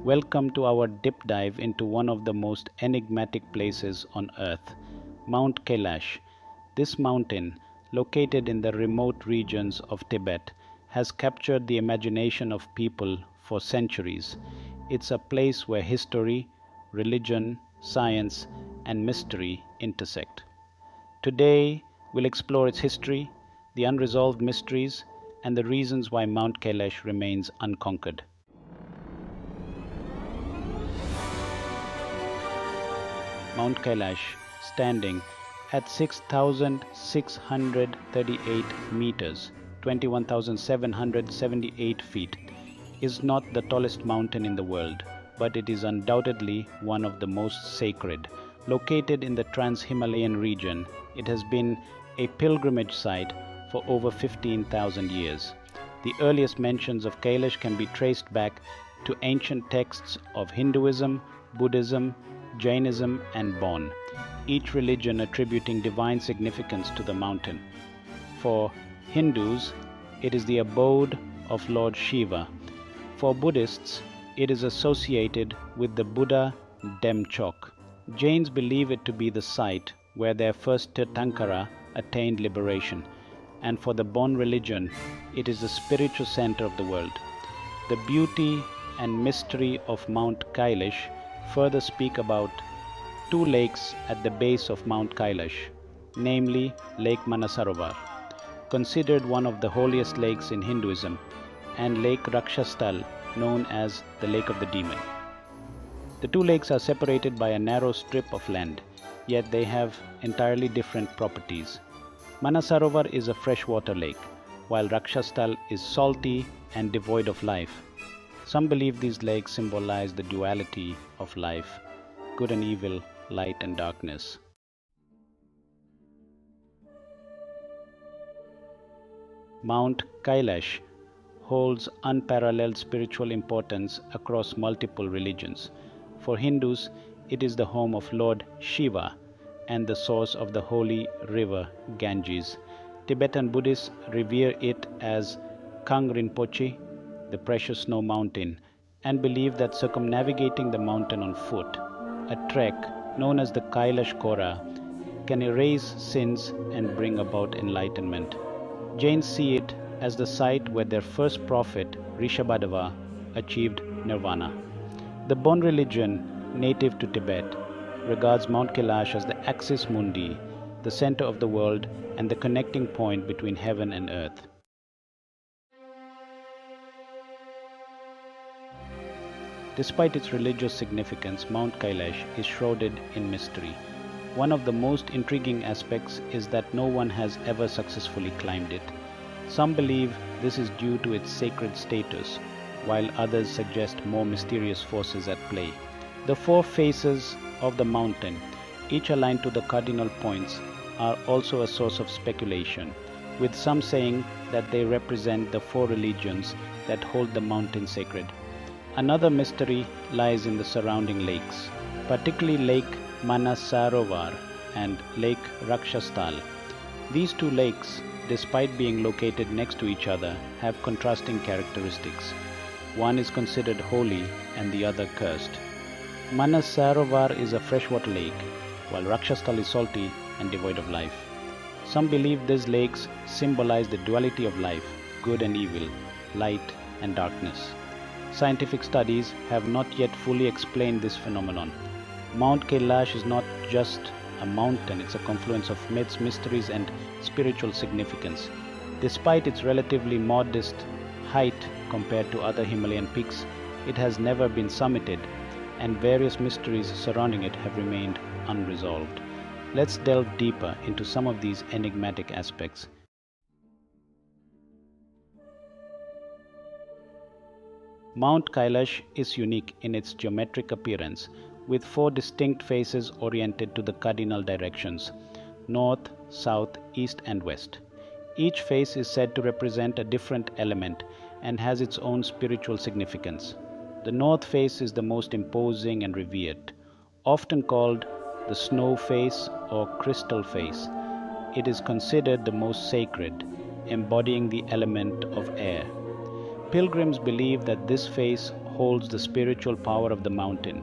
Welcome to our deep dive into one of the most enigmatic places on earth, Mount Kailash. This mountain, located in the remote regions of Tibet, has captured the imagination of people for centuries. It's a place where history, religion, science, and mystery intersect. Today, we'll explore its history, the unresolved mysteries, and the reasons why Mount Kailash remains unconquered. Mount Kailash, standing at 6,638 meters, 21,778 feet, is not the tallest mountain in the world, but it is undoubtedly one of the most sacred. Located in the Trans-Himalayan region, it has been a pilgrimage site for over 15,000 years. The earliest mentions of Kailash can be traced back to ancient texts of Hinduism, Buddhism, Jainism, and Bon, each religion attributing divine significance to the mountain. For Hindus, it is the abode of Lord Shiva. For Buddhists, it is associated with the Buddha Demchok. Jains believe it to be the site where their first Tirthankara attained liberation, and for the Bon religion, it is the spiritual center of the world. The beauty and mystery of Mount Kailash further speak about two lakes at the base of Mount Kailash, namely Lake Manasarovar, considered one of the holiest lakes in Hinduism, and Lake Rakshastal, known as the Lake of the Demon. The two lakes are separated by a narrow strip of land, yet they have entirely different properties. Manasarovar is a freshwater lake, while Rakshastal is salty and devoid of life. Some believe these lakes symbolize the duality of life, good and evil, light and darkness. Mount Kailash holds unparalleled spiritual importance across multiple religions. For Hindus, it is the home of Lord Shiva and the source of the holy river Ganges. Tibetan Buddhists revere it as Kang Rinpoche, the precious snow mountain, and believe that circumnavigating the mountain on foot, a trek known as the Kailash Kora, can erase sins and bring about enlightenment. Jains see it as the site where their first prophet, Rishabhadeva, achieved nirvana. The Bon religion, native to Tibet, regards Mount Kailash as the axis mundi, the center of the world and the connecting point between heaven and earth. Despite its religious significance, Mount Kailash is shrouded in mystery. One of the most intriguing aspects is that no one has ever successfully climbed it. Some believe this is due to its sacred status, while others suggest more mysterious forces at play. The four faces of the mountain, each aligned to the cardinal points, are also a source of speculation, with some saying that they represent the four religions that hold the mountain sacred. Another mystery lies in the surrounding lakes, particularly Lake Manasarovar and Lake Rakshastal. These two lakes, despite being located next to each other, have contrasting characteristics. One is considered holy and the other cursed. Manasarovar is a freshwater lake, while Rakshastal is salty and devoid of life. Some believe these lakes symbolize the duality of life, good and evil, light and darkness. Scientific studies have not yet fully explained this phenomenon. Mount Kailash is not just a mountain, it's a confluence of myths, mysteries, and spiritual significance. Despite its relatively modest height compared to other Himalayan peaks, it has never been summited, and various mysteries surrounding it have remained unresolved. Let's delve deeper into some of these enigmatic aspects. Mount Kailash is unique in its geometric appearance, with four distinct faces oriented to the cardinal directions: north, south, east, and west. Each face is said to represent a different element and has its own spiritual significance. The north face is the most imposing and revered, often called the snow face or crystal face. It is considered the most sacred, embodying the element of air. Pilgrims believe that this face holds the spiritual power of the mountain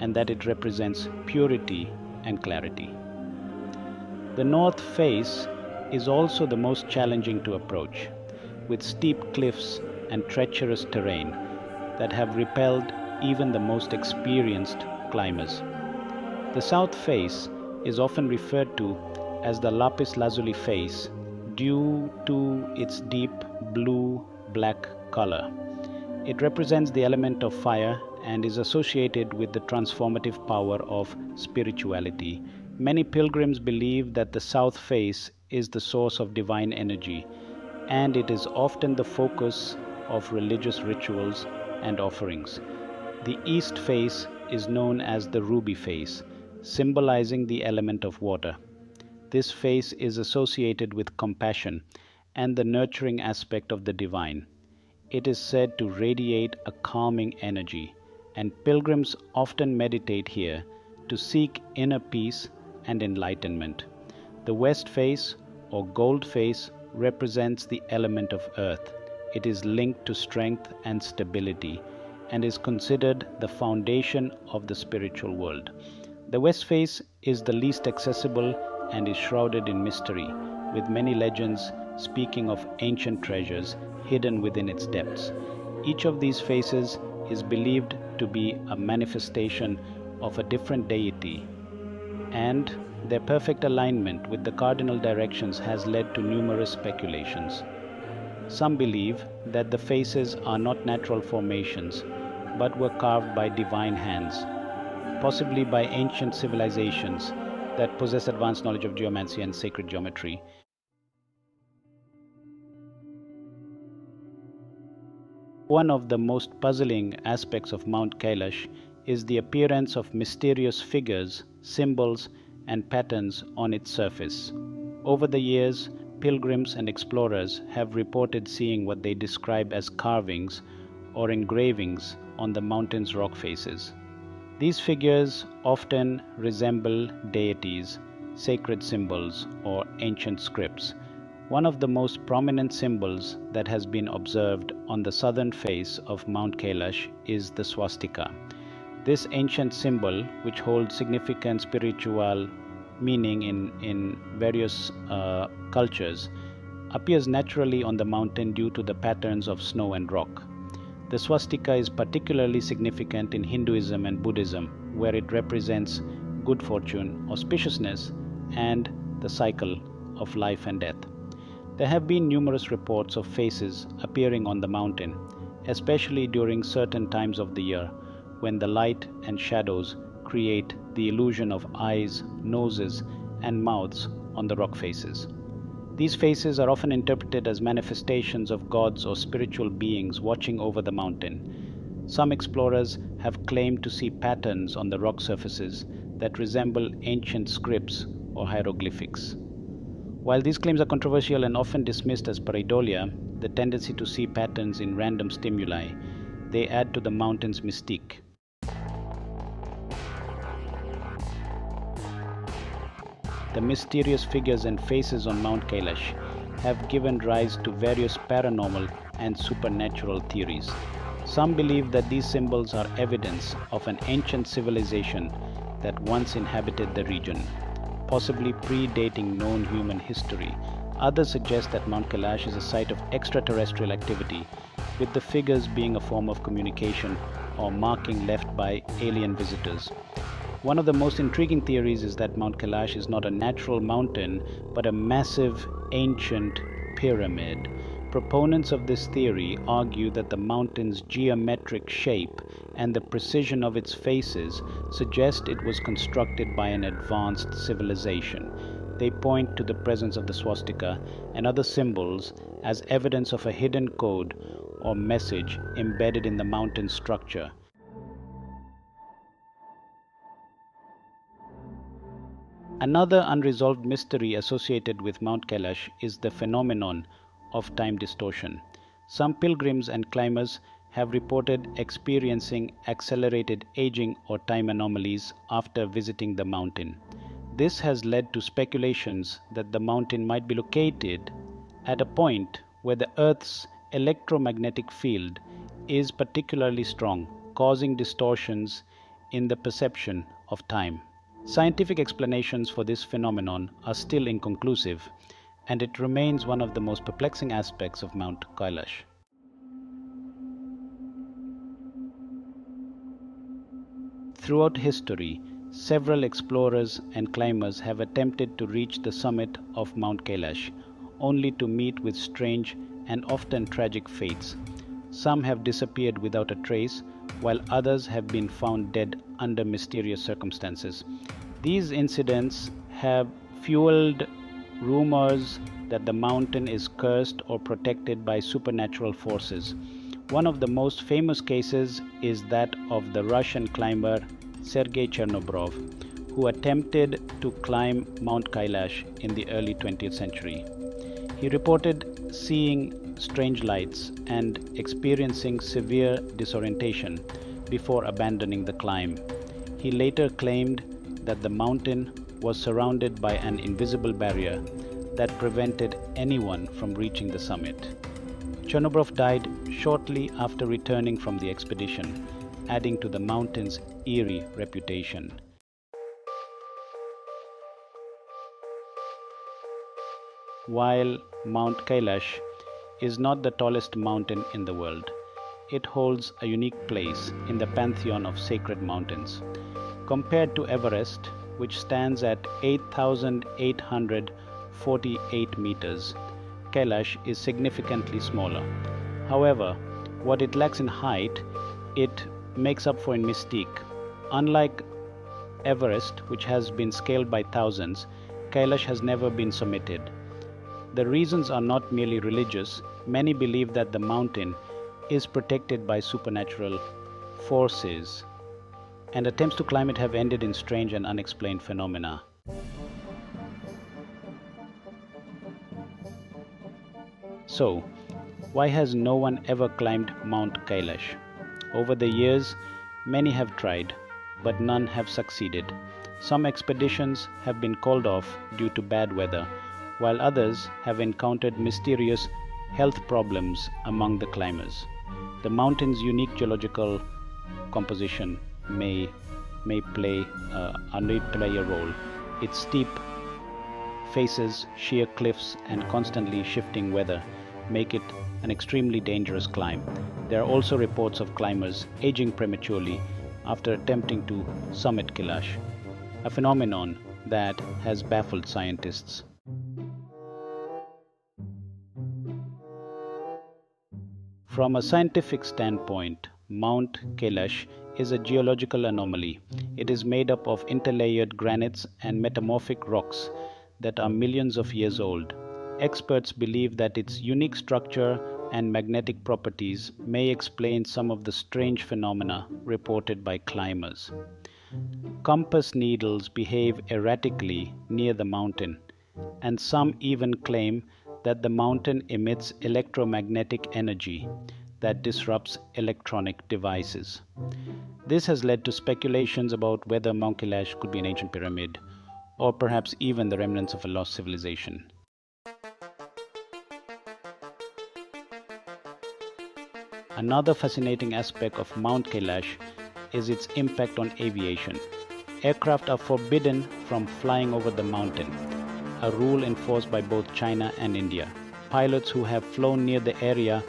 and that it represents purity and clarity. The north face is also the most challenging to approach, with steep cliffs and treacherous terrain that have repelled even the most experienced climbers. The south face is often referred to as the lapis lazuli face due to its deep blue-black color. It represents the element of fire and is associated with the transformative power of spirituality. Many pilgrims believe that the south face is the source of divine energy, and it is often the focus of religious rituals and offerings. The east face is known as the ruby face, symbolizing the element of water. This face is associated with compassion and the nurturing aspect of the divine. It is said to radiate a calming energy, and pilgrims often meditate here to seek inner peace and enlightenment. The west face, or gold face, represents the element of earth. It is linked to strength and stability and is considered the foundation of the spiritual world. The west face is the least accessible and is shrouded in mystery, with many legends speaking of ancient treasures hidden within its depths. Each of these faces is believed to be a manifestation of a different deity, and their perfect alignment with the cardinal directions has led to numerous speculations. Some believe that the faces are not natural formations, but were carved by divine hands, possibly by ancient civilizations that possess advanced knowledge of geomancy and sacred geometry. One of the most puzzling aspects of Mount Kailash is the appearance of mysterious figures, symbols, and patterns on its surface. Over the years, pilgrims and explorers have reported seeing what they describe as carvings or engravings on the mountain's rock faces. These figures often resemble deities, sacred symbols, or ancient scripts. One of the most prominent symbols that has been observed on the southern face of Mount Kailash is the swastika. This ancient symbol, which holds significant spiritual meaning in various cultures, appears naturally on the mountain due to the patterns of snow and rock. The swastika is particularly significant in Hinduism and Buddhism, where it represents good fortune, auspiciousness, and the cycle of life and death. There have been numerous reports of faces appearing on the mountain, especially during certain times of the year when the light and shadows create the illusion of eyes, noses, and mouths on the rock faces. These faces are often interpreted as manifestations of gods or spiritual beings watching over the mountain. Some explorers have claimed to see patterns on the rock surfaces that resemble ancient scripts or hieroglyphics. While these claims are controversial and often dismissed as pareidolia, the tendency to see patterns in random stimuli, they add to the mountain's mystique. The mysterious figures and faces on Mount Kailash have given rise to various paranormal and supernatural theories. Some believe that these symbols are evidence of an ancient civilization that once inhabited the region, possibly predating known human history. Others suggest that Mount Kailash is a site of extraterrestrial activity, with the figures being a form of communication or marking left by alien visitors. One of the most intriguing theories is that Mount Kailash is not a natural mountain, but a massive ancient pyramid. Proponents of this theory argue that the mountain's geometric shape and the precision of its faces suggest it was constructed by an advanced civilization. They point to the presence of the swastika and other symbols as evidence of a hidden code or message embedded in the mountain's structure. Another unresolved mystery associated with Mount Kailash is the phenomenon of time distortion. Some pilgrims and climbers have reported experiencing accelerated aging or time anomalies after visiting the mountain. This has led to speculations that the mountain might be located at a point where the Earth's electromagnetic field is particularly strong, causing distortions in the perception of time. Scientific explanations for this phenomenon are still inconclusive, and it remains one of the most perplexing aspects of Mount Kailash. Throughout history, several explorers and climbers have attempted to reach the summit of Mount Kailash, only to meet with strange and often tragic fates. Some have disappeared without a trace, while others have been found dead under mysterious circumstances. These incidents have fueled rumors that the mountain is cursed or protected by supernatural forces. One of the most famous cases is that of the Russian climber Sergei Chernobrov, who attempted to climb Mount Kailash in the early 20th century. He reported seeing strange lights and experiencing severe disorientation before abandoning the climb. He later claimed that the mountain was surrounded by an invisible barrier that prevented anyone from reaching the summit. Chernobrov died shortly after returning from the expedition, adding to the mountain's eerie reputation. While Mount Kailash is not the tallest mountain in the world, it holds a unique place in the pantheon of sacred mountains. Compared to Everest, which stands at 8,848 meters, Kailash is significantly smaller. However, what it lacks in height, it makes up for in mystique. Unlike Everest, which has been scaled by thousands, Kailash has never been summited. The reasons are not merely religious. Many believe that the mountain is protected by supernatural forces, and attempts to climb it have ended in strange and unexplained phenomena. So, why has no one ever climbed Mount Kailash? Over the years, many have tried, but none have succeeded. Some expeditions have been called off due to bad weather, while others have encountered mysterious health problems among the climbers. The mountain's unique geological composition may play a role. Its steep faces, sheer cliffs, and constantly shifting weather make it an extremely dangerous climb. There are also reports of climbers aging prematurely after attempting to summit Kailash, a phenomenon that has baffled scientists. From a scientific standpoint, Mount Kailash is a geological anomaly. It is made up of interlayered granites and metamorphic rocks that are millions of years old. Experts believe that its unique structure and magnetic properties may explain some of the strange phenomena reported by climbers. Compass needles behave erratically near the mountain, and some even claim that the mountain emits electromagnetic energy that disrupts electronic devices. This has led to speculations about whether Mount Kailash could be an ancient pyramid, or perhaps even the remnants of a lost civilization. Another fascinating aspect of Mount Kailash is its impact on aviation. Aircraft are forbidden from flying over the mountain, a rule enforced by both China and India. Pilots who have flown near the area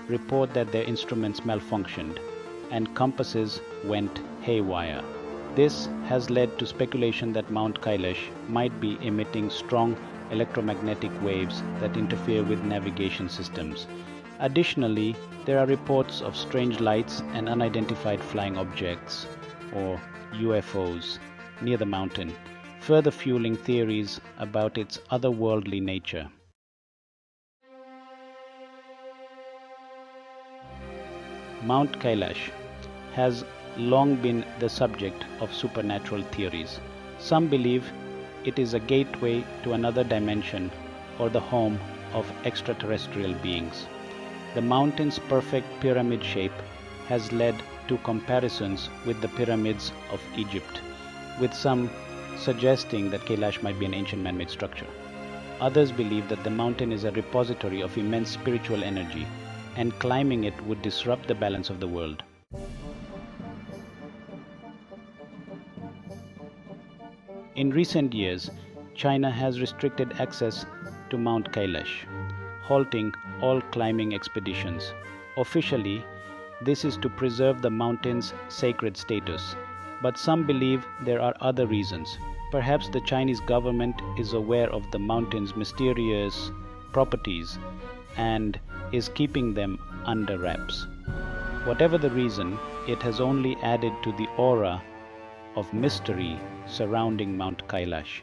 report that their instruments malfunctioned and compasses went haywire. This has led to speculation that Mount Kailash might be emitting strong electromagnetic waves that interfere with navigation systems. Additionally, there are reports of strange lights and unidentified flying objects, or UFOs, near the mountain, further fueling theories about its otherworldly nature. Mount Kailash has long been the subject of supernatural theories. Some believe it is a gateway to another dimension or the home of extraterrestrial beings. The mountain's perfect pyramid shape has led to comparisons with the pyramids of Egypt, with some suggesting that Kailash might be an ancient man-made structure. Others believe that the mountain is a repository of immense spiritual energy and climbing it would disrupt the balance of the world. In recent years, China has restricted access to Mount Kailash, halting all climbing expeditions. Officially, this is to preserve the mountain's sacred status, but some believe there are other reasons. Perhaps the Chinese government is aware of the mountain's mysterious properties and is keeping them under wraps. Whatever the reason, it has only added to the aura of mystery surrounding Mount Kailash.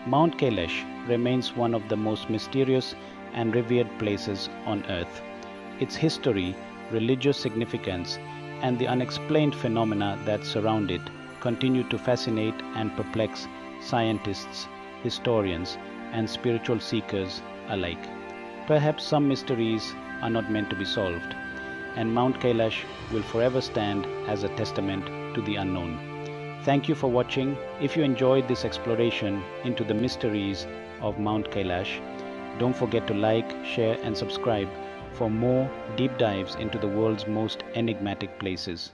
Mount Kailash remains one of the most mysterious and revered places on earth. Its history, religious significance, and the unexplained phenomena that surround it continue to fascinate and perplex scientists, historians, and spiritual seekers alike. Perhaps some mysteries are not meant to be solved, and Mount Kailash will forever stand as a testament to the unknown. Thank you for watching. If you enjoyed this exploration into the mysteries of Mount Kailash, don't forget to like, share, and subscribe for more deep dives into the world's most enigmatic places.